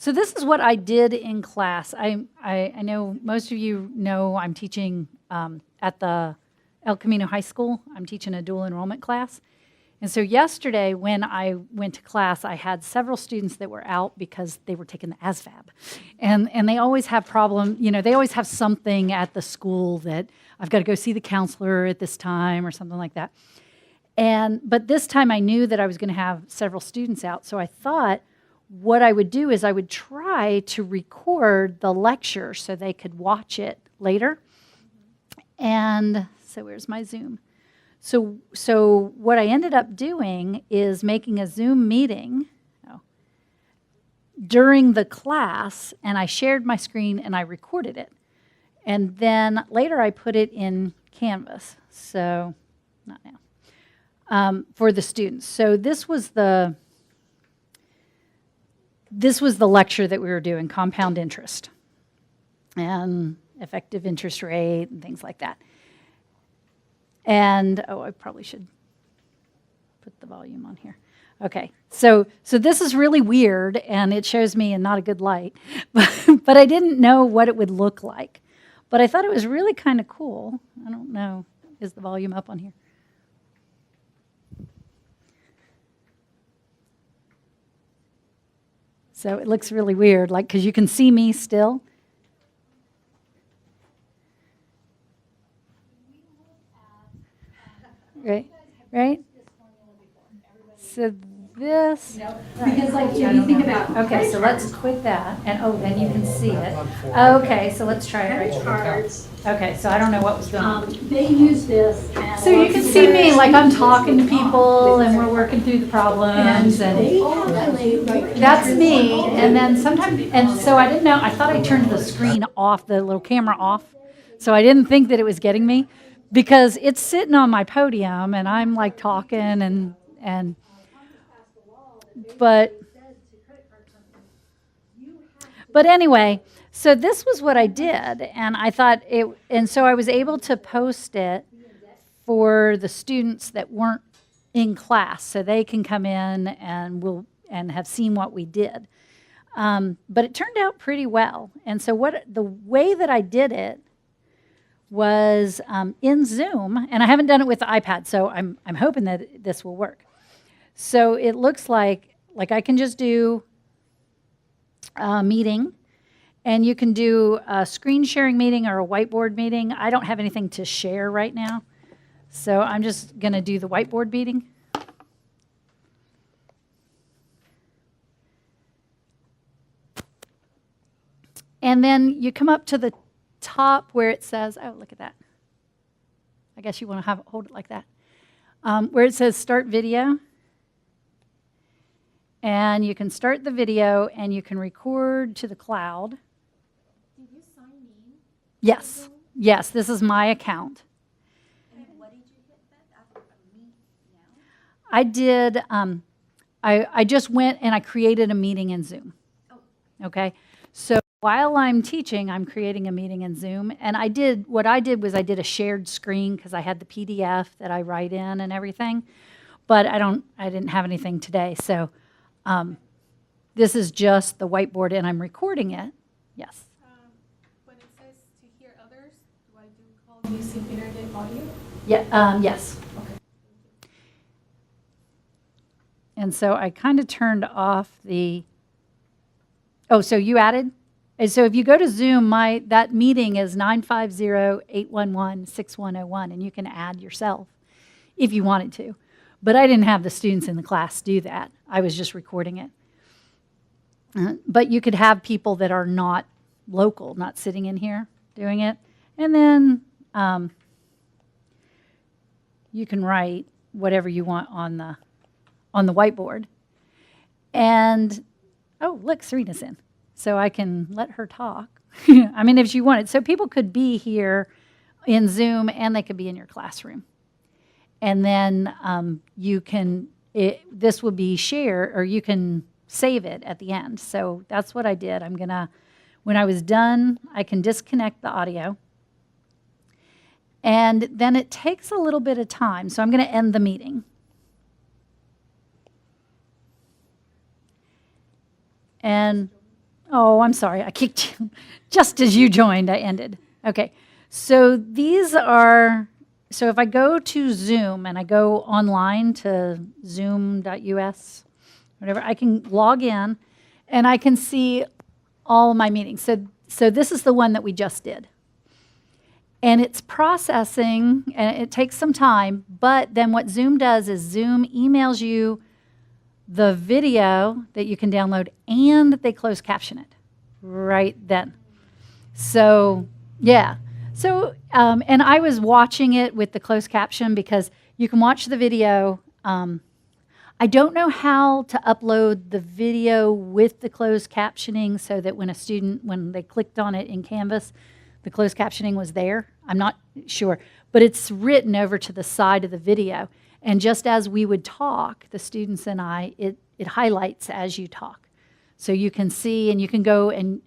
So this is what I did in class. I know most of you know I'm teaching at the El Camino High School. I'm teaching a dual enrollment class. And so yesterday when I went to class, I had several students that were out because they were taking the ASVAB. And they always have they always have something at the school that I've got to go see the counselor at this time or something like that. But this time I knew that I was going to have several students out, so I thought what I would do is I would try to record the lecture so they could watch it later. And so where's my Zoom? So what I ended up doing is making a Zoom meeting during the class, and I shared my screen and I recorded it. And then later I put it in Canvas, so not now, for the students. So this was the lecture that we were doing, compound interest and effective interest rate and things like that. And, I probably should put the volume on here. Okay, so this is really weird, and it shows me in not a good light, but I didn't know what it would look like. But I thought it was really kind of cool. I don't know, is the volume up on here? So it looks really weird, because you can see me still. Right? So this, because if you think about, okay, so let's quit that, and then you can see it. Okay, so let's try it right here. Okay, so I don't know what was going on. They use this. So you can see me, I'm talking to people, and we're working through the problems, and that's me. And then sometimes, and so I didn't know, I thought I turned the screen off, the little camera off, so I didn't think that it was getting me, because it's sitting on my podium, and I'm talking, and but anyway, so this was what I did, and I thought and so I was able to post it for the students that weren't in class, so they can come in and have seen what we did. But it turned out pretty well, and so the way that I did it was in Zoom, and I haven't done it with the iPad, so I'm hoping that this will work. So it looks like I can just do a meeting, and you can do a screen sharing meeting or a whiteboard meeting. I don't have anything to share right now, so I'm just going to do the whiteboard meeting. And then you come up to the top where it says, oh, look at that. I guess you want to hold it like that. Where it says start video. And you can start the video, and you can record to the cloud. Did you sign in? Yes. Yes, this is my account. And what did you hit that after meet now? I did, I just went and I created a meeting in Zoom. Oh. Okay? So while I'm teaching, I'm creating a meeting in Zoom. And what I did was I did a shared screen because I had the PDF that I write in and everything. But I didn't have anything today. So this is just the whiteboard, and I'm recording it. Yes? When it says to hear others, do I call using internet audio? Yeah. Yes. Okay. And so I kind of turned off the. Oh, so you added? And so if you go to Zoom, that meeting is 950-811-6101, and you can add yourself if you wanted to. But I didn't have the students in the class do that. I was just recording it. But you could have people that are not local, not sitting in here doing it. And then you can write whatever you want on the whiteboard. And, oh, look, Serena's in. So I can let her talk. I mean, if she wanted. So people could be here in Zoom, and they could be in your classroom. And then this will be shared, or you can save it at the end. So that's what I did. When I was done, I can disconnect the audio. And then it takes a little bit of time. So I'm going to end the meeting. And Oh, I'm sorry. I kicked you. Just as you joined, I ended. Okay. So these are, so if I go to Zoom and I go online to zoom.us, whatever, I can log in and I can see all my meetings. So this is the one that we just did. And it's processing, and it takes some time, but then what Zoom does is Zoom emails you the video that you can download, and they close caption it right then. So, yeah. So, and I was watching it with the closed caption because you can watch the video. I don't know how to upload the video with the closed captioning so that when a student, when they clicked on it in Canvas, the closed captioning was there. I'm not sure. But it's written over to the side of the video. And just as we would talk, the students and I, it highlights as you talk. So you can see, and you can go and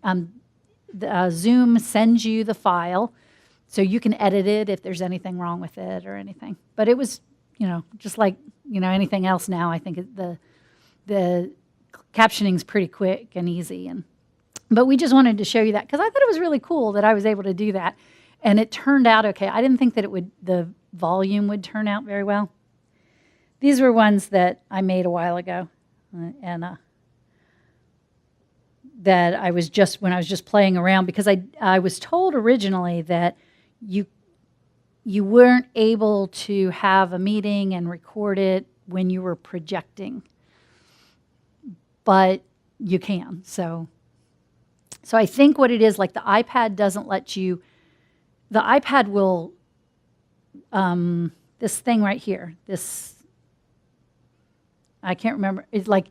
Zoom sends you the file. So you can edit it if there's anything wrong with it or anything. But it was, just like, anything else now, I think the captioning's pretty quick and easy. But we just wanted to show you that because I thought it was really cool that I was able to do that. And it turned out okay. I didn't think that the volume would turn out very well. These were ones that I made a while ago, and that I was when I was just playing around, because I was told originally that you weren't able to have a meeting and record it when you were projecting, but you can. So I think what it is, like the iPad doesn't let you. The iPad will this thing right here, this. I can't remember. It's like,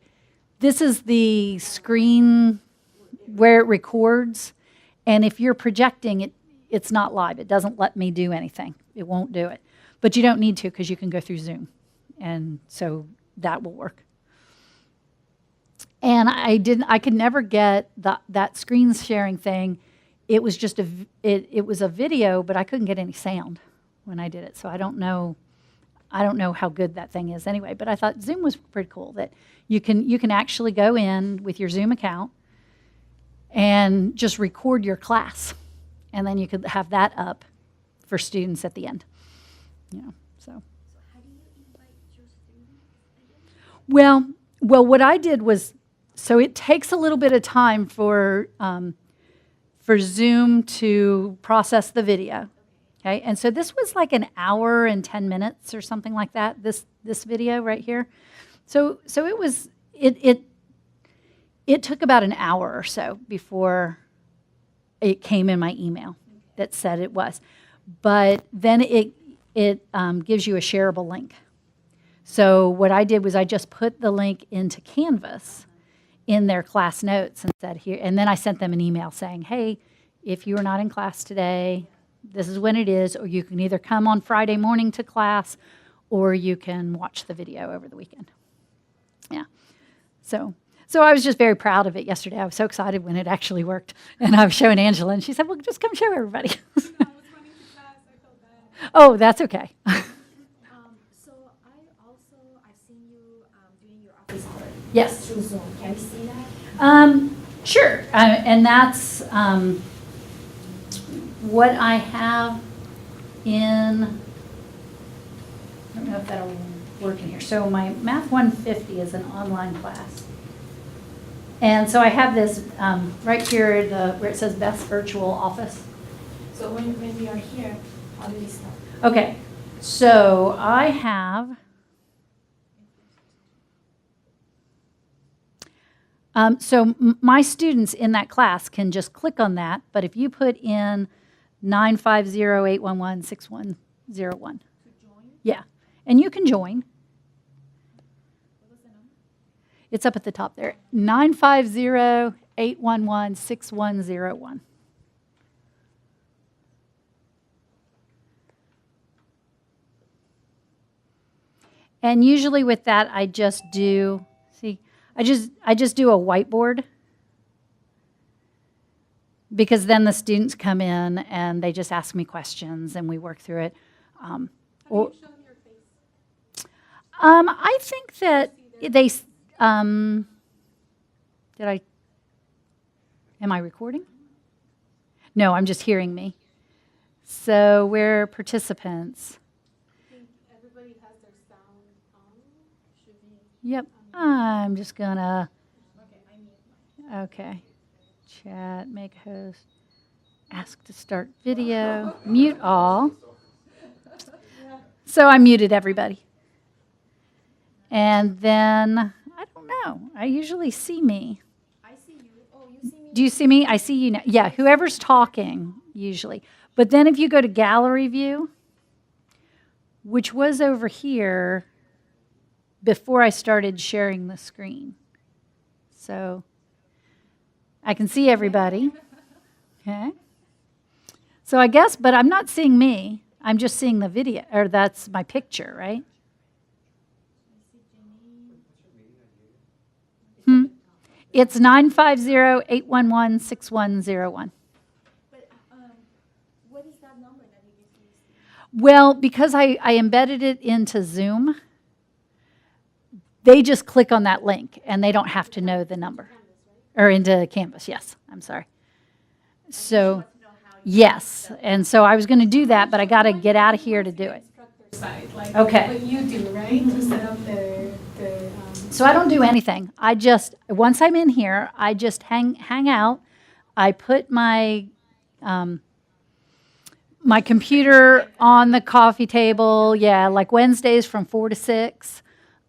this is the screen where it records. And if you're projecting, it's not live. It doesn't let me do anything. It won't do it. But you don't need to because you can go through Zoom. And so that will work. And I could never get that screen sharing thing. It was just it was a video, but I couldn't get any sound when I did it. So I don't know how good that thing is anyway, but I thought Zoom was pretty cool that you can actually go in with your Zoom account and just record your class, and then you could have that up for students at the end. So. So how do you invite your students again? Well, what I did was, so it takes a little bit of time for Zoom to process the video. Okay, and so this was like an hour and 10 minutes or something like that, this video right here. So it was, it took about an hour or so before it came in my email that said it was. But then it gives you a shareable link. So what I did was I just put the link into Canvas in their class notes and said here, and then I sent them an email saying, hey, if you are not in class today, this is when it is, or you can either come on Friday morning to class, or you can watch the video over the weekend. Yeah. So I was just very proud of it yesterday. I was so excited when it actually worked. And I was showing Angela, and she said, well, just come show everybody. I was running to class. I felt bad. Oh, that's okay. So I've seen you doing your office hour. Yes. Through Zoom. Can we see that? Sure. And that's what I have in, I don't know if that'll work in here. So my Math 150 is an online class. And so I have this right here, where it says Best Virtual Office. So when we are here, how do we start? Okay, so I have, my students in that class can just click on that, but if you put in 950-811-6101. To join? Yeah, and you can join. What was the number? It's up at the top there, 950-811-6101. And usually with that, I just do, I just do a whiteboard, because then the students come in and they just ask me questions and we work through it. How do you show your face? I think that they, did I, Am I recording? No, I'm just hearing me. So we're participants. I think everybody has their sound on. Should be. Yep. I'm just gonna, Okay, I mute mine. okay. Chat, make host, ask to start video, mute all. So I muted everybody. And then, I don't know, I usually see me. I see you. Oh, you see me? Do you see me? I see you now. Yeah, whoever's talking, usually. But then if you go to gallery view, which was over here before I started sharing the screen. So I can see everybody. Okay. So I guess, but I'm not seeing me. I'm just seeing the video, or that's my picture, right? It's 950-811-6101. But what is that number that you used to use? Well, because I embedded it into Zoom, they just click on that link and they don't have to know the number. Or into Canvas, yes. I'm sorry. So, yes. And so I was going to do that, but I got to get out of here to do it. Instructor side, like Okay. what you do, right? To set up the So I don't do anything. I just, once I'm in here, I just hang out. I put my my computer on the coffee table. Yeah, like Wednesdays from 4 to 6.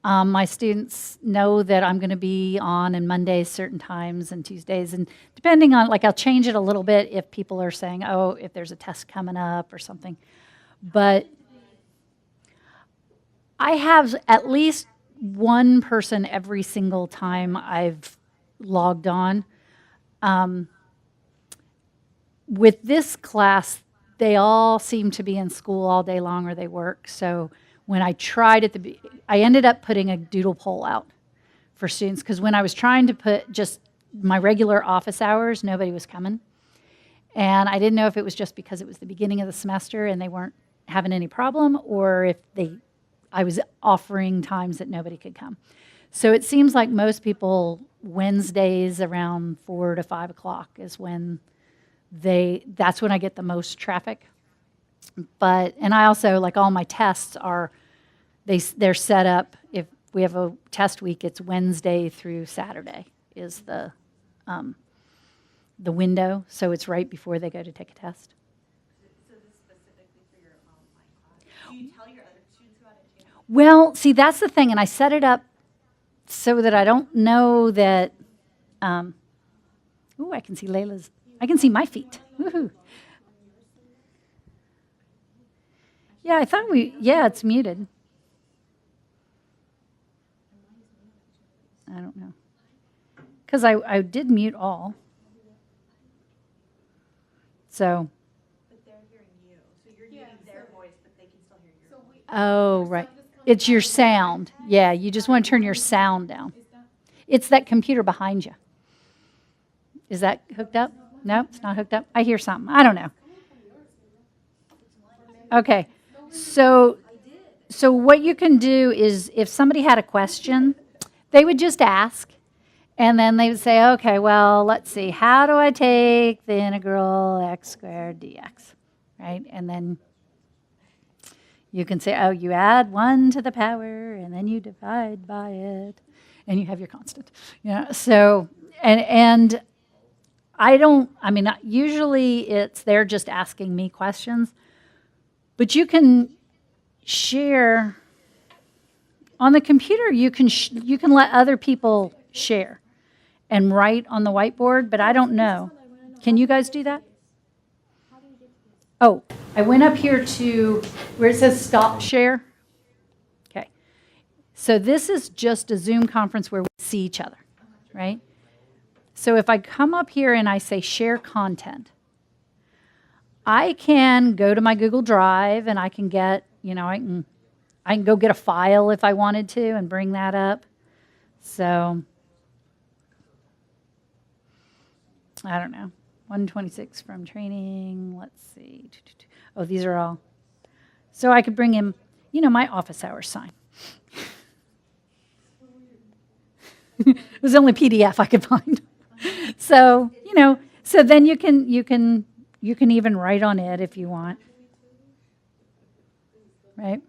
My students know that I'm going to be on Mondays certain times and Tuesdays. And depending on, like I'll change it a little bit if people are saying, oh, if there's a test coming up or something. But I have at least one person every single time I've logged on. With this class, they all seem to be in school all day long or they work. So when I tried I ended up putting a doodle poll out for students because when I was trying to put just my regular office hours, nobody was coming. And I didn't know if it was just because it was the beginning of the semester and they weren't having any problem or if I was offering times that nobody could come. So it seems like most people, Wednesdays around 4 to 5 o'clock is when that's when I get the most traffic. And I also, like all my tests they're set up, if we have a test week, it's Wednesday through Saturday is the window. So it's right before they go to take a test. So this is specifically for your online class. Do you tell your other students about it too? Well, see, that's the thing, and I set it up so that I don't know that. I can see Layla's. I can see my feet. Woohoo! Yeah, I thought it's muted. I don't know, because I did mute all. So. But they're hearing you. So you're muting their voice, but they can still hear your voice. Oh, right. It's your sound. Yeah, you just want to turn your sound down. It's that computer behind you. Is that hooked up? No, it's not hooked up. I hear something. I don't know. Okay. So what you can do is if somebody had a question, they would just ask. And then they would say, okay, well, let's see. How do I take the integral x squared dx? Right? And then you can say, oh, you add 1 to the power, and then you divide by it, and you have your constant. So, and usually they're just asking me questions, but you can share. On the computer, you can let other people share and write on the whiteboard, but I don't know. Can you guys do that? Oh, I went up here to where it says stop share. Okay. So this is just a Zoom conference where we see each other, right? So if I come up here and I say share content, I can go to my Google Drive and I can get, I can go get a file if I wanted to and bring that up. So I don't know. 126 from training. Let's see. Oh, these are all. So I could bring in, my office hours sign. It was the only PDF I could find. So, so then you can even write on it if you want. Right?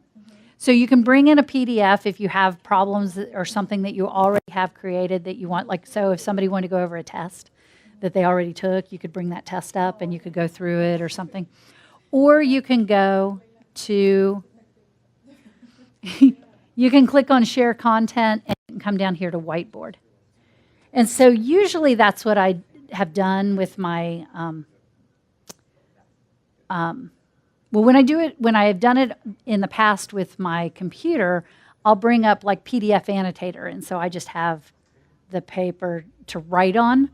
So you can bring in a PDF if you have problems or something that you already have created that you want. Like, so if somebody wanted to go over a test that they already took, you could bring that test up and you could go through it or something. Or you can go to, you can click on share content and come down here to whiteboard. And so usually that's what I have done with my, well, when I have done it in the past with my computer, I'll bring up like PDF annotator. And so I just have the paper to write on.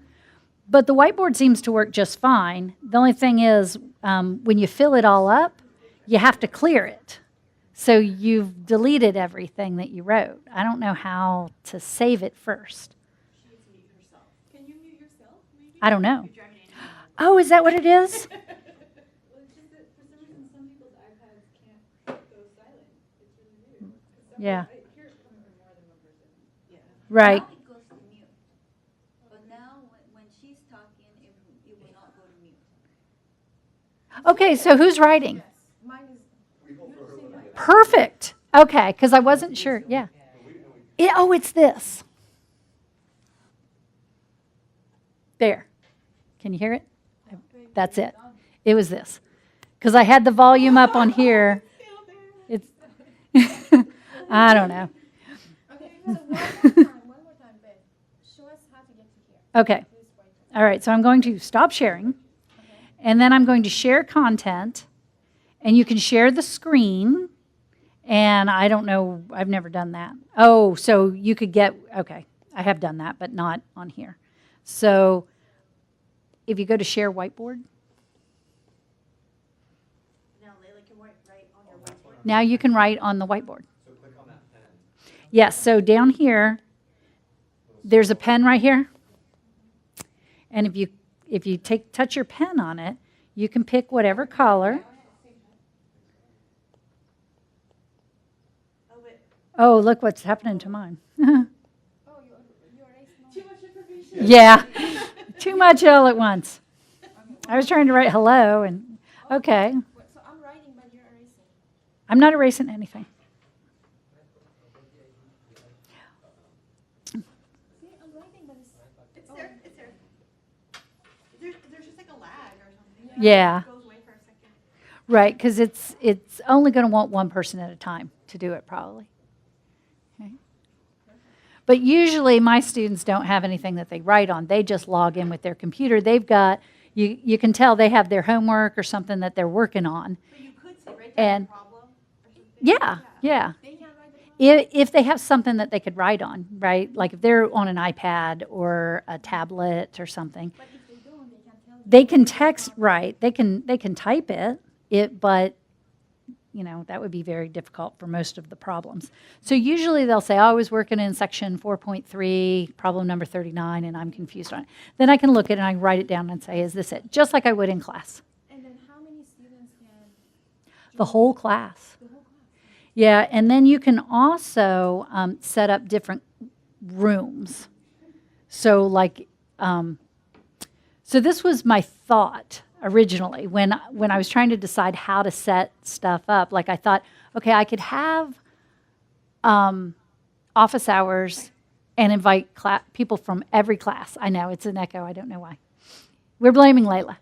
But the whiteboard seems to work just fine. The only thing is when you fill it all up, you have to clear it. So you've deleted everything that you wrote. I don't know how to save it first. She needs to mute herself. Can you mute yourself, maybe? I don't know. You're driving Angie. Oh, is that what it is? Well, it's just that for some reason, some people's iPads can't go silent. It's really weird. 'Cause some Yeah. I hear it coming from more than one person. Yeah. Right. Now it goes to mute. But now, when she's talking, it will not go to mute. Okay, so who's writing? Mine is. Perfect. Okay, because I wasn't sure. Yeah. It's this. There. Can you hear it? That's it. It was this. Because I had the volume up on here. It's. I don't know. Okay, so one more time, Ben. Show us how to get to here. Okay. Please wait. All right, so I'm going to stop sharing. And then I'm going to share content. And you can share the screen. And I don't know, I've never done that. Oh, so you could okay, I have done that, but not on here. So if you go to share whiteboard, Now Layla can write on your whiteboard. now you can write on the whiteboard. So click on that pen. Yes, so down here, there's a pen right here. And if you touch your pen on it, you can pick whatever color. Oh, but Oh, look what's happening to mine. Oh, you already know. too much information. Yeah, too much all at once. I was trying to write hello and, okay. So I'm writing, but you're erasing. I'm not erasing anything. See, I'm writing, but It's there. It's there. There's just like a lag or something. Yeah. It goes away for a second. Right, because it's only going to want one person at a time to do it probably. Okay. But usually my students don't have anything that they write on. They just log in with their computer. They've got, you can tell they have their homework or something that they're working on. But you could say write down And- the problem or something. Yeah. they can't write the problem. If they have something that they could write on, right? Like if they're on an iPad or a tablet or something, But if they don't, they can't tell you. they can text, right? They can type it, but that would be very difficult for most of the problems. So usually they'll say, oh, I was working in section 4.3, problem number 39, and I'm confused on it. Then I can look at it and I can write it down and say, is this it? Just like I would in class. And then how many students can The whole class. the whole class? Yeah, and then you can also set up different rooms. So so this was my thought originally when I was trying to decide how to set stuff up. Like I thought, okay, I could have office hours and invite people from every class. I know, it's an echo. I don't know why. We're blaming Layla.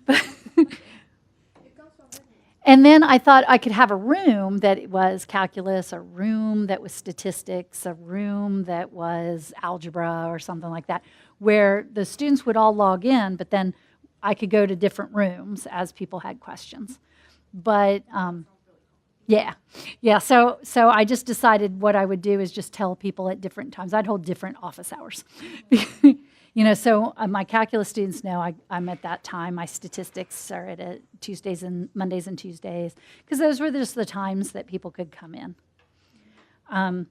But It comes from everywhere. and then I thought I could have a room that was calculus, a room that was statistics, a room that was algebra or something like that, where the students would all log in, but then I could go to different rooms as people had questions. But yeah. So I just decided what I would do is just tell people at different times. I'd hold different office hours. So my calculus students know I'm at that time. My statistics are at Tuesdays and Mondays and Tuesdays, because those were just the times that people could come in. Who's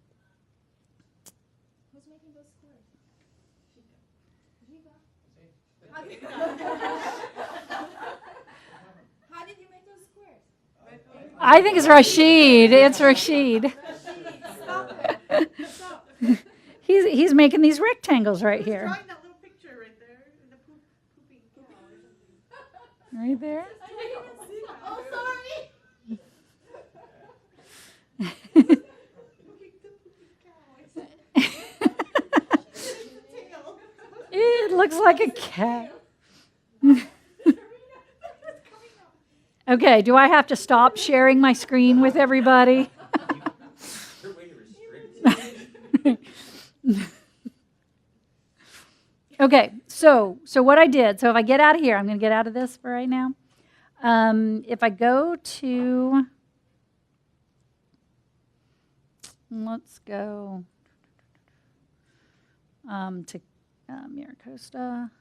making those squares? Reba. How did you make those squares? I think it's Rashid. It's Rashid. Stop it. Stop. he's making these rectangles right Who's here. drawing that little picture right there? The pooping cow or something. Right there. I didn't even see that. Oh, sorry. Pooping cow. It's the tail. It looks like a cat. Okay, do I have to stop sharing my screen with everybody? Your way to restrict. Okay, so what I did, so if I get out of here, I'm going to get out of this for right now. If I go to, let's go to Miracosta,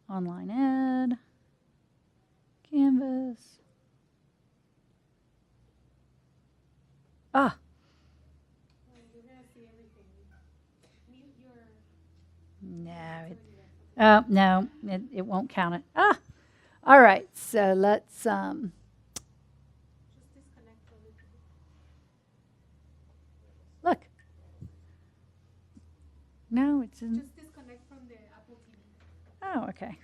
Online Ed, Canvas. Ah, You're gonna see everything. Mute your. no, it won't count it. Ah, all right, so let's, Just disconnect everything. look. No, it's in, Just disconnect from the Apple TV. oh, okay.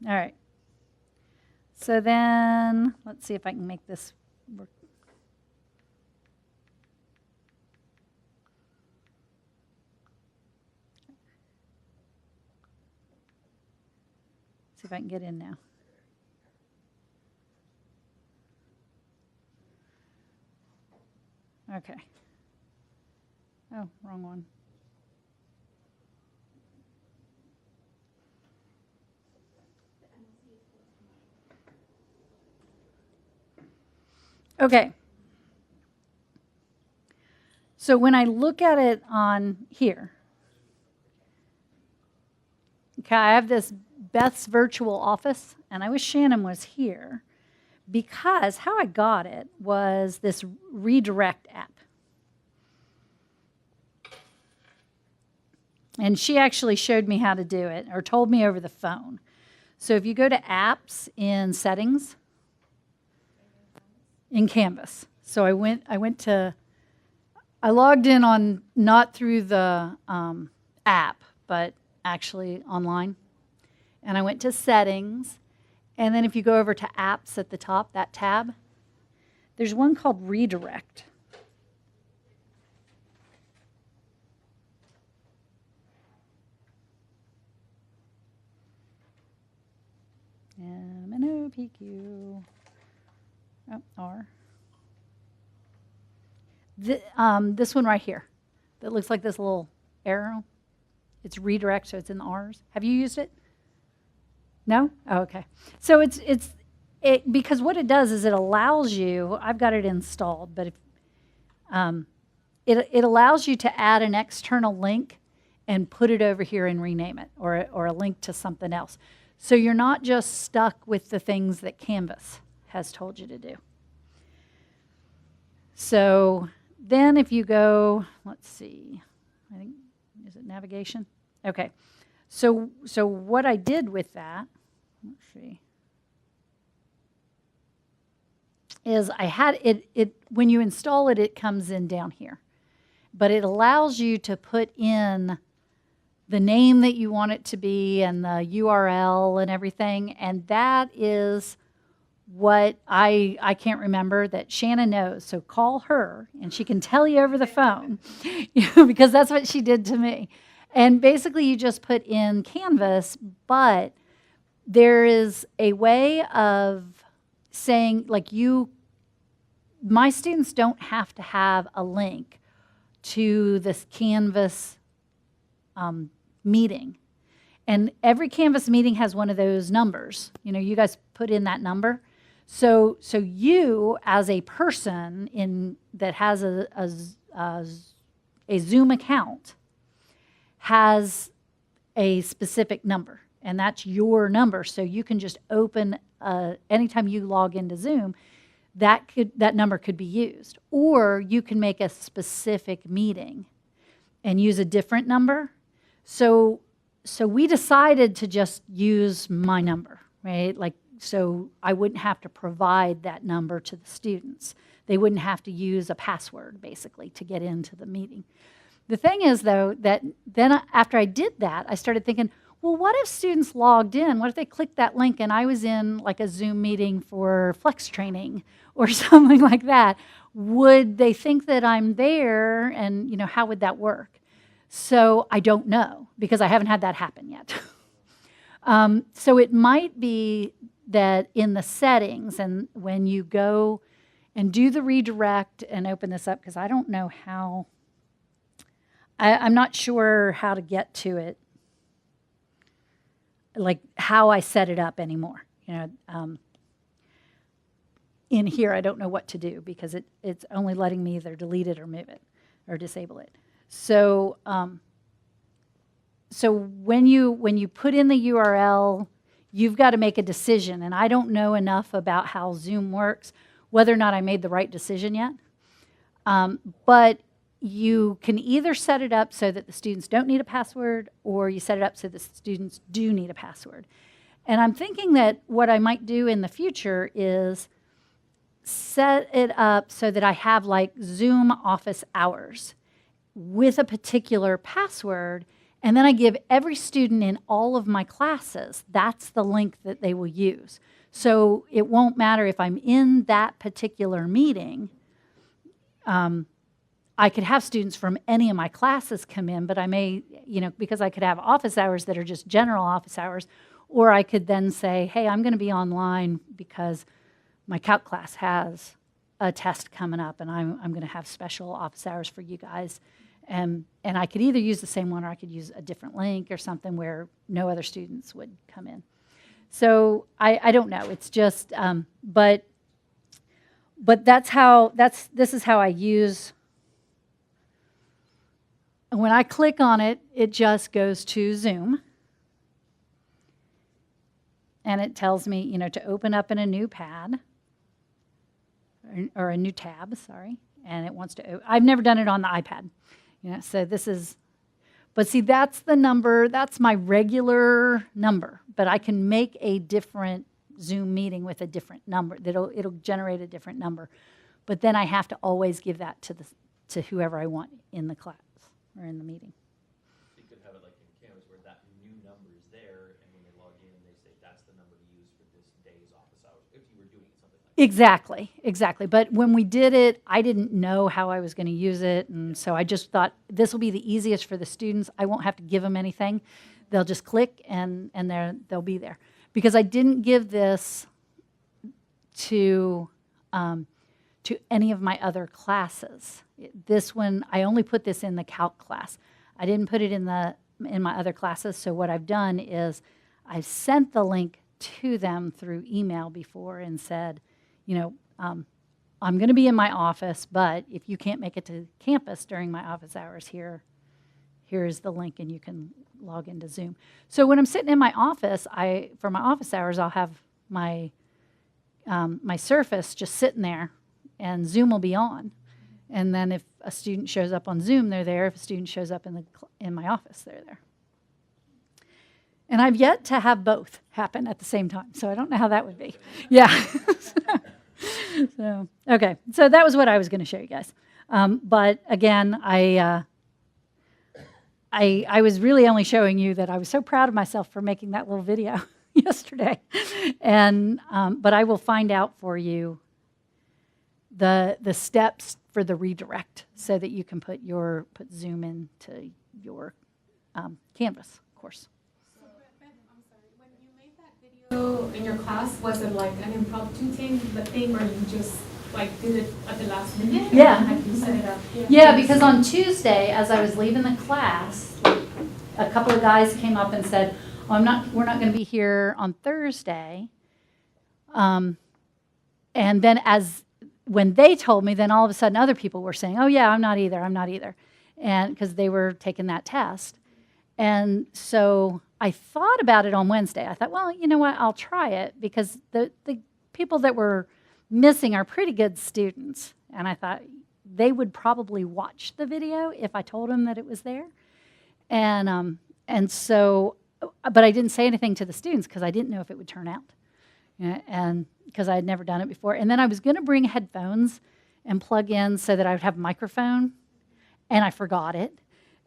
All right. So then, let's see if I can make this work. See if I can get in now. Okay. Oh, wrong one. Okay. So when I look at it on here, okay, I have this Beth's virtual office, and I wish Shannon was here because how I got it was this redirect app. And she actually showed me how to do it or told me over the phone. So if you go to apps in settings, in Canvas. So I logged in on, not through the app, but actually online. And I went to settings. And then if you go over to apps at the top, that tab, there's one called redirect. MNOPQ. Oh, R. This one right here that looks like this little arrow. It's redirect, so it's in the R's. Have you used it? No? Oh, okay. So it's because what it does is it allows you, I've got it installed, but if it allows you to add an external link and put it over here and rename it, or a link to something else. So you're not just stuck with the things that Canvas has told you to do. So then if you go, let's see, I think, is it navigation? Okay. So what I did with that, let's see, is I had it when you install it, it comes in down here. But it allows you to put in the name that you want it to be and the URL and everything. And that is what I can't remember that Shannon knows. So call her and she can tell you over the phone because that's what she did to me. And basically you just put in Canvas, but there is a way of saying, like, my students don't have to have a link to this Canvas meeting. And every Canvas meeting has one of those numbers. You know, you guys put in that number. So you, as a person that has a Zoom account, has a specific number, and that's your number. So you can just open anytime you log into Zoom, that number could be used, or you can make a specific meeting and use a different number. So we decided to just use my number, right? Like, so I wouldn't have to provide that number to the students. they wouldn't have to use a password, basically, to get into the meeting. The thing is, though, that then after I did that, I started thinking, well, what if students logged in? What if they clicked that link and I was in like a Zoom meeting for flex training or something like that? Would they think that I'm there, and how would that work? So I don't know, because I haven't had that happen yet. So it might be that in the settings, and when you go and do the redirect and open this up, because I don't know how, I'm not sure how to get to it, like how I set it up anymore. In here, I don't know what to do, because it's only letting me either delete it or move it or disable it. So so when you put in the URL, you've got to make a decision, and I don't know enough about how Zoom works, whether or not I made the right decision yet. But you can either set it up so that the students don't need a password, or you set it up so the students do need a password. And I'm thinking that what I might do in the future is set it up so that I have like Zoom office hours with a particular password, and then I give every student in all of my classes, that's the link that they will use. So it won't matter if I'm in that particular meeting. I could have students from any of my classes come in, but I may, because I could have office hours that are just general office hours, or I could then say, hey, I'm going to be online because my calc class has a test coming up, and I'm going to have special office hours for you guys. And I could either use the same one, or I could use a different link or something where no other students would come in. So I don't know. It's just, but this is how I use. When I click on it, it just goes to Zoom. And it tells me, to open up in a new pad, or a new tab, sorry. And it wants to, I've never done it on the iPad. So this is, but see, that's the number, that's my regular number. But I can make a different Zoom meeting with a different number. It'll generate a different number. But then I have to always give that to whoever I want in the class or in the meeting. You could have it like in Canvas where that new number is there, and when they log in, they say that's the number to use for this day's office hours, if you were doing something like that. Exactly. But when we did it, I didn't know how I was going to use it, and so I just thought this will be the easiest for the students. I won't have to give them anything. They'll just click, and they'll be there. Because I didn't give this to any of my other classes. This one, I only put this in the calc class. I didn't put it in my other classes. So what I've done is I've sent the link to them through email before and said, I'm going to be in my office, but if you can't make it to campus during my office hours, here's the link, and you can log into Zoom. So when I'm sitting in my office, for my office hours, I'll have my Surface just sitting there, and Zoom will be on. And then if a student shows up on Zoom, they're there. If a student shows up in my office, they're there. And I've yet to have both happen at the same time, so I don't know how that would be. Yeah. So okay, so that was what I was going to show you guys. But again, I was really only showing you that I was so proud of myself for making that little video yesterday. And but I will find out for you the steps for the redirect so that you can put Zoom into your Canvas course. So, Beth, I'm sorry. When you made that video in your class, was it like an impromptu thing, or you just like did it at the last minute? Yeah. Or had you set it up? Yeah, because on Tuesday, as I was leaving the class, a couple of guys came up and said, we're not going to be here on Thursday. And then when they told me, then all of a sudden other people were saying, oh yeah, I'm not either. And because they were taking that test. And so I thought about it on Wednesday. I thought, well, you know what, I'll try it, because the people that were missing are pretty good students. And I thought they would probably watch the video if I told them that it was there. And so, but I didn't say anything to the students because I didn't know if it would turn out. And because I had never done it before. And then I was going to bring headphones and plug in so that I would have a microphone, and I forgot it.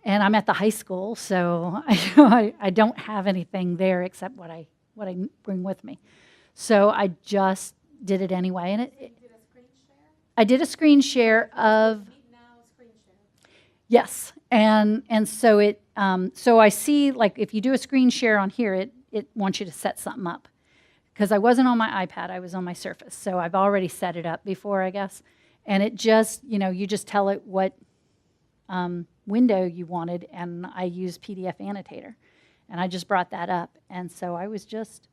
And I'm at the high school, so I don't have anything there except what I bring with me. So I just did it anyway, and You did a screen share? I did a screen share of. Meet now, screen share. Yes, and so so I see, like, if you do a screen share on here, it wants you to set something up. Because I wasn't on my iPad, I was on my Surface, so I've already set it up before, I guess. And it just, you just tell it what window you wanted, and I use PDF Annotator. And I just brought that up, and so I was just,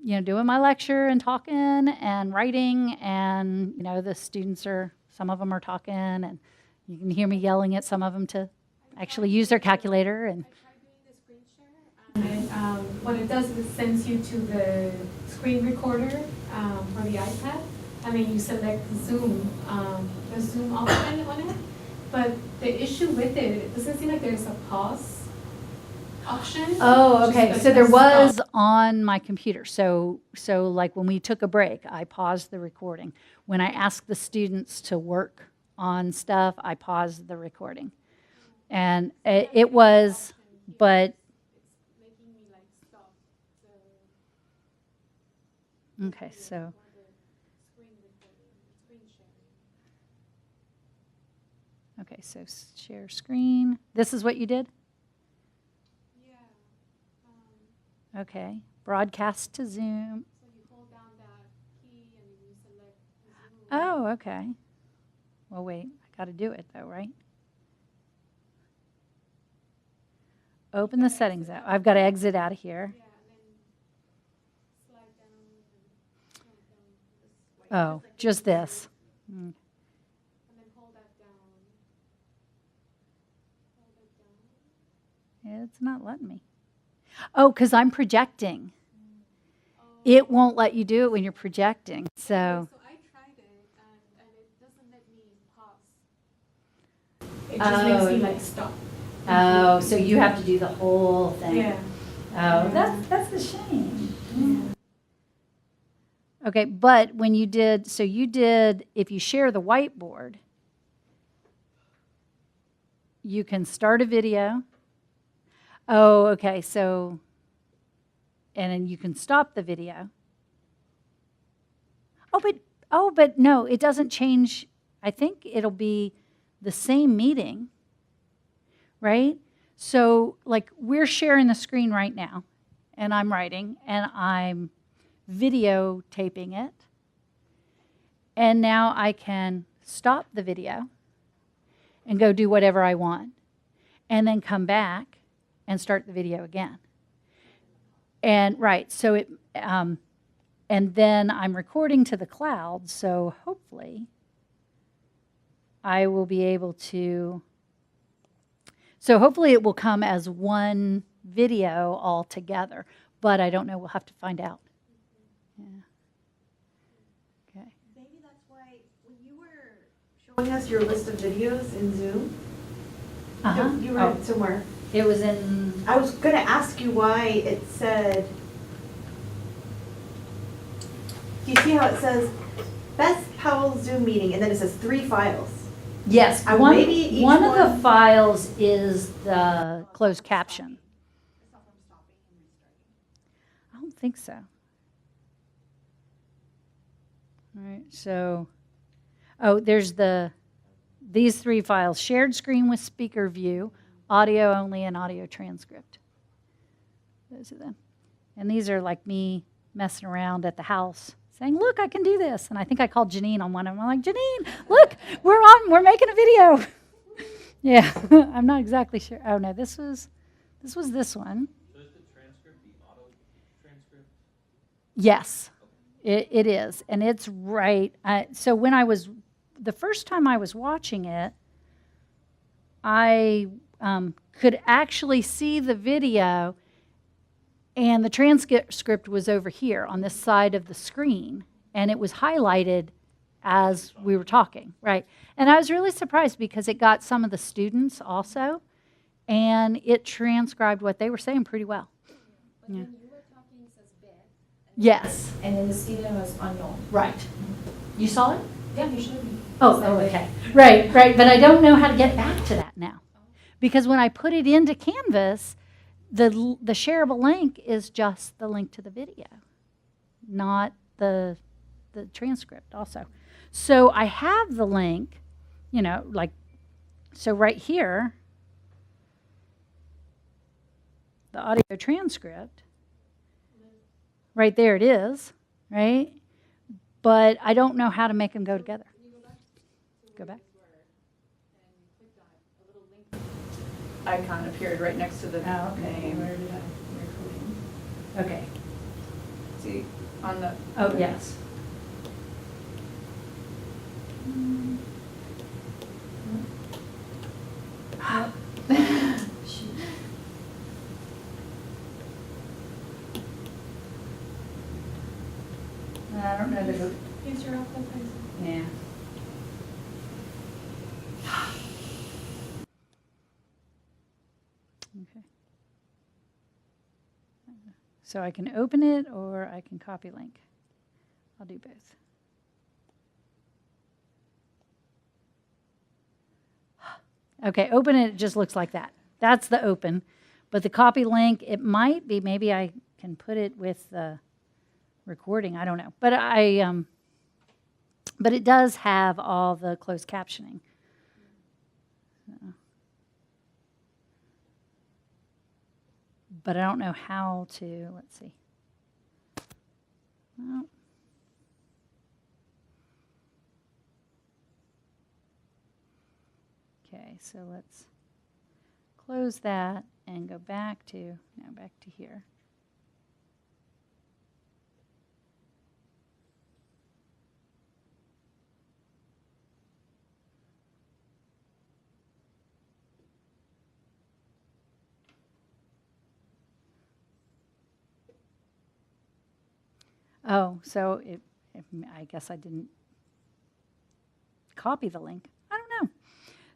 doing my lecture and talking and writing, and, the students some of them are talking, and you can hear me yelling at some of them to actually use their calculator. And I tried doing the screen share, and what it does is it sends you to the screen recorder for the iPad, and then you select Zoom, the Zoom option on it. But the issue with it doesn't seem like there's a pause option. oh, Just okay. like So a there was stop. on my computer. So like when we took a break, I paused the recording. When I asked the students to work on stuff, I paused the recording. And it was, but, It's making me like stop okay, so, the screen recording, screen sharing. okay, so share screen. This is what you did? Yeah. Okay. Broadcast to Zoom. So you hold down that key and then you select Zoom. Oh, okay. Well, wait, I got to do it though, right? Open the settings out. I've got to exit out of here. Yeah, and then slide down and slide down this way. Oh, just this. And then hold that down. Hold it down. It's not letting me. Oh, because I'm projecting. It won't let you do it when you're projecting. So, So I tried it and it doesn't let me pause. It just makes me like stop. so you have to do the whole thing. Yeah. Oh, that's a shame. Okay, but when you did, if you share the whiteboard, you can start a video. Oh, okay, so, and then you can stop the video. Oh, but no, it doesn't change. I think it'll be the same meeting, right? So, like, we're sharing the screen right now, and I'm writing, and I'm videotaping it. And now I can stop the video and go do whatever I want, and then come back and start the video again. And right, so and then I'm recording to the cloud, so hopefully I will be able to, so hopefully it will come as one video all together, but I don't know, we'll have to find out. Yeah. Okay. Maybe that's why, when you were showing us your list of videos in Zoom, you were Oh, somewhere. it was in, I was gonna ask you why it said, do you see how it says Best Powell Zoom meeting, and then it says 3 files? yes, Maybe each one of the one- files is the closed caption. It's not from stopping and restarting. I don't think so. All right, so, there's these 3 files: shared screen with speaker view, audio only, and audio transcript. Those are them. And these are like me messing around at the house saying, look, I can do this. And I think I called Janine on one of them. I'm like, Janine, look, we're making a video. Yeah, I'm not exactly sure. Oh no, this was this one. So is the transcript the auto transcript? Yes, it is. And it's right. So when the first time I was watching it, I could actually see the video, and the transcript was over here on this side of the screen, and it was highlighted as we were talking, right? And I was really surprised because it got some of the students also, and it transcribed what they were saying pretty well. But Yeah. when you were talking, it says bed. Yes, And then the student was unknown. right. You saw it? Yeah, you should be. Oh, okay. Right, but I don't know how to get back to that now. Because when I put it into Canvas, the shareable link is just the link to the video, not the transcript also. So I have the link, so right here, the audio transcript, right there it is, right? But I don't know how to make them go together. Go back. Icon appeared right next to the Oh, okay. name. Where did I? Okay. See, on the. Oh, yes. I don't know that. Use your Apple Pencil. Yeah. Okay. So I can open it or I can copy link. I'll do both. Okay, open it just looks like that. That's the open. But the copy link, it might be, maybe I can put it with the recording, I don't know. But but it does have all the closed captioning. But I don't know how to, let's see. Well, okay, so let's close that and go back to here. Oh, so I guess I didn't copy the link. I don't know.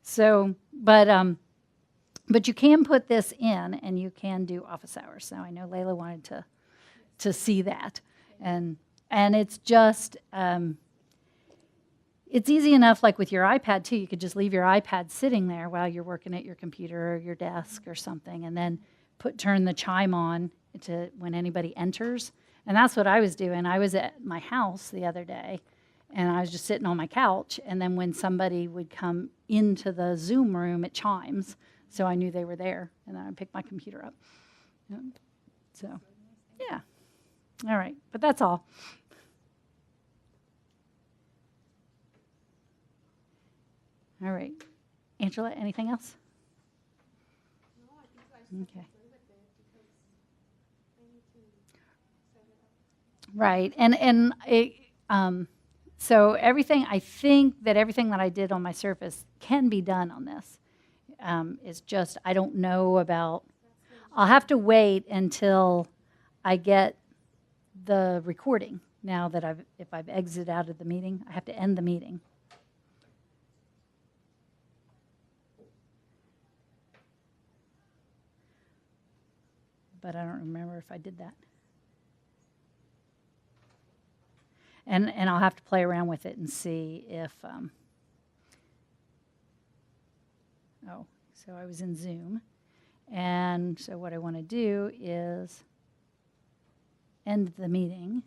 So, but you can put this in, and you can do office hours. So I know Layla wanted to see that, and it's just it's easy enough. Like with your iPad too, you could just leave your iPad sitting there while you're working at your computer or your desk or something, and then turn the chime on to when anybody enters. And that's what I was doing. I was at my house the other day, and I was just sitting on my couch, and then when somebody would come into the Zoom room, it chimes, so I knew they were there, and then I picked my computer up. Yep. So, yeah. All right, but that's all. All right. Angela, anything else? No, I think so. I just Okay. play with it because I need to set it up. Right, and it, so everything, I think that everything that I did on my Surface can be done on this. It's just, I don't know about, I'll have to wait until I get the recording. Now that if I've exited out of the meeting, I have to end the meeting. But I don't remember if I did that. And I'll have to play around with it and see if, so I was in Zoom. And so what I want to do is end the meeting.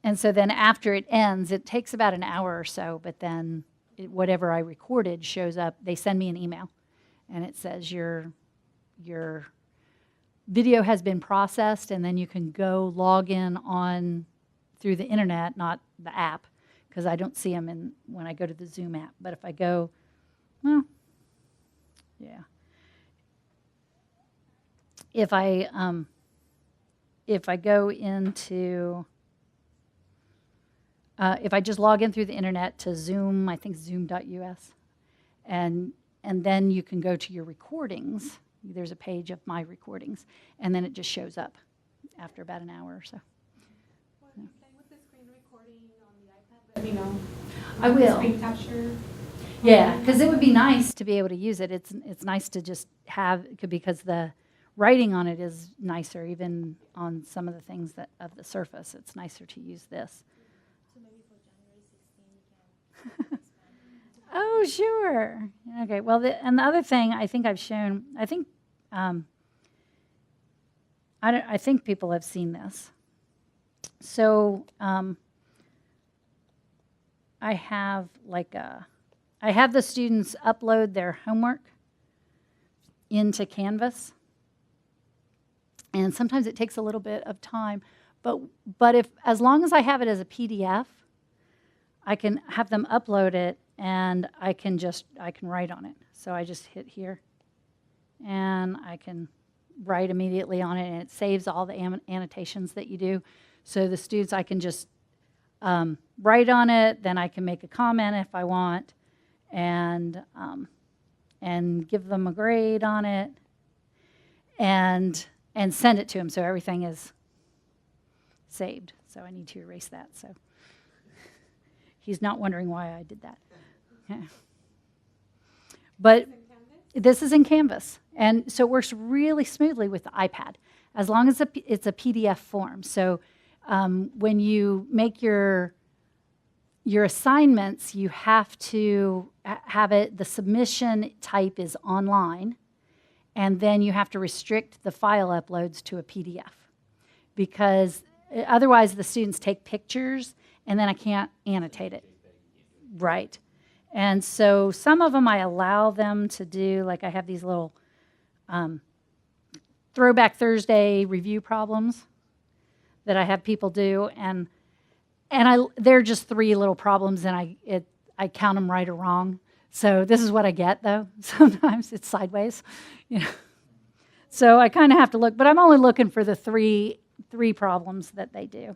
And so then after it ends, it takes about an hour or so, but then whatever I recorded shows up. They send me an email, and it says your video has been processed, and then you can go log in on through the internet, not the app, because I don't see them when I go to the Zoom app. But if I go, well, yeah. If I go into, if I just log in through the internet to Zoom, I think zoom.us, and then you can go to your recordings. There's a page of my recordings, and then it just shows up after about an hour or so. Well, if you play with the screen recording on the iPad, let me know. I will. Screen capture. Yeah, because it would be nice to be able to use it. It's nice to just have, because the writing on it is nicer, even on some of the things that of the Surface. It's nicer to use this. So maybe for January 16, you can. Oh, sure. Okay. Well, and the other thing I think I've shown, I think, I think people have seen this. So I have I have the students upload their homework into Canvas, and sometimes it takes a little bit of time. But if as long as I have it as a PDF, I can have them upload it, and I can write on it. So I just hit here, and I can write immediately on it, and it saves all the annotations that you do. So the students, I can just write on it, then I can make a comment if I want, and give them a grade on it, and send it to them. So everything is saved. So I need to erase that. So he's not wondering why I did that. Okay. But this is in Canvas, and so it works really smoothly with the iPad, as long as it's a PDF form. So when you make your assignments, you have to have it, the submission type is online, and then you have to restrict the file uploads to a PDF, because otherwise the students take pictures, and then I can't annotate it. Right. And so some of them I allow them to do, like I have these little Throwback Thursday review problems that I have people do, and they're just 3 little problems, and I count them right or wrong. So this is what I get, though. Sometimes it's sideways, you know. So I kind of have to look, but I'm only looking for the three problems that they do.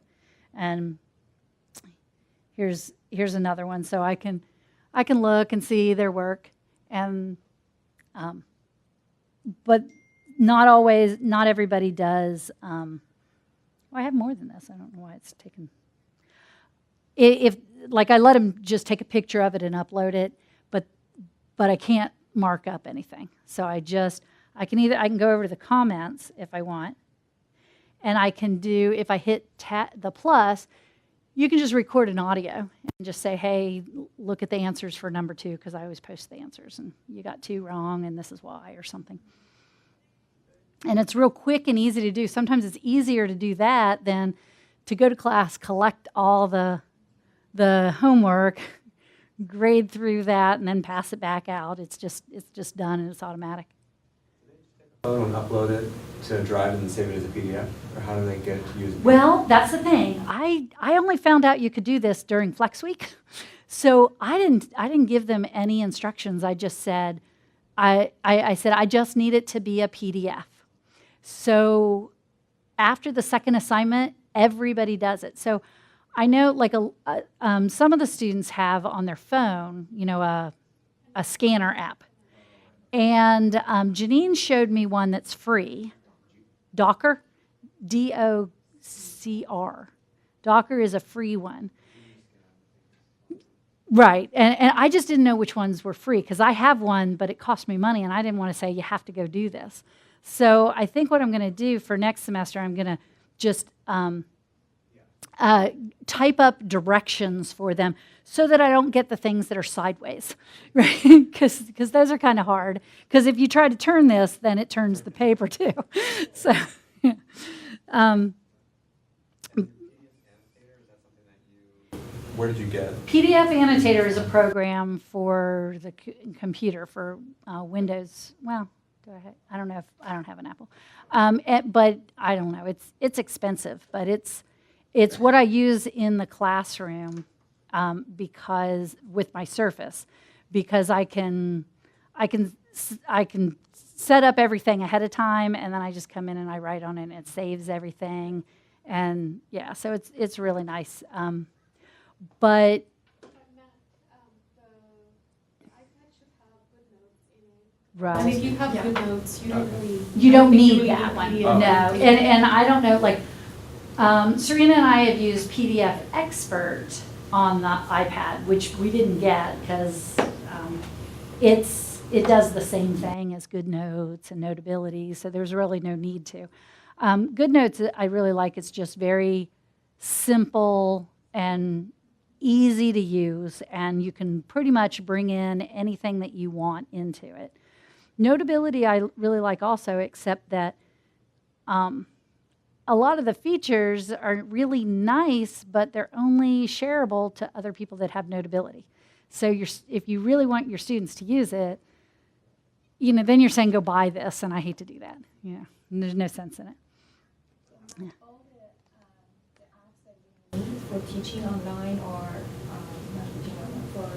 And here's another one, so I can look and see their work, and but not everybody does. Well, I have more than this. I don't know why it's taken. If like I let them just take a picture of it and upload it, but I can't mark up anything. So I can go over to the comments if I want, and I can do, if I hit the plus, you can just record an audio and just say, hey, look at the answers for number 2, because I always post the answers, and you got 2 wrong, and this is why, or something. And it's real quick and easy to do. Sometimes it's easier to do that than to go to class, collect all the homework, grade through that, and then pass it back out. It's just done, and it's automatic. And upload it to a drive and then save it as a PDF? Or how do they get to use it? Well, that's the thing. I only found out you could do this during Flex Week. So I didn't give them any instructions. I just said, I said, I just need it to be a PDF. So after the second assignment, everybody does it. So I know like some of the students have on their phone, you know, a scanner app. And Janine showed me one that's free, Docker, D-O-C-R. Docker is a free one. Right, and I just didn't know which ones were free, because I have one, but it cost me money, and I didn't want to say, you have to go do this. So I think what I'm going to do for next semester, I'm going to just type up directions for them so that I don't get the things that are sideways, right? Because those are kind of hard. Because if you try to turn this, then it turns the paper too. So, Where did you get? PDF Annotator is a program for the computer for Windows. Well, I don't know if I don't have an Apple, but I don't know. It's expensive, but it's what I use in the classroom because with my Surface, because I can set up everything ahead of time, and then I just come in and I write on it, and it saves everything, and yeah, so it's really nice. But The iPad should have good notes in it. right. And if you have good notes, You don't think need really that need one. PDF. No, and I don't know, like, Serena and I have used PDF Expert on the iPad, which we didn't get because it's it does the same thing as GoodNotes and Notability, so there's really no need to. GoodNotes, I really like. It's just very simple and easy to use, and you can pretty much bring in anything that you want into it. Notability I really like also, except that a lot of the features are really nice, but they're only shareable to other people that have Notability. So if you really want your students to use it, then you're saying go buy this, and I hate to do that. And there's no sense in it. All the apps that you need for teaching online or not teaching online, for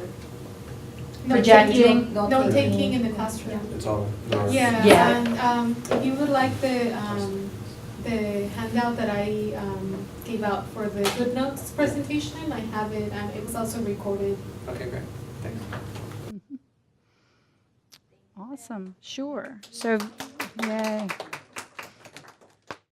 Projecting. Note-taking in the classroom. It's all yours. Yeah, Yeah. and if you would like the handout that I gave out for the GoodNotes presentation, I have it, and it was also recorded. Okay, great. Thanks. Awesome. Sure. So, yay.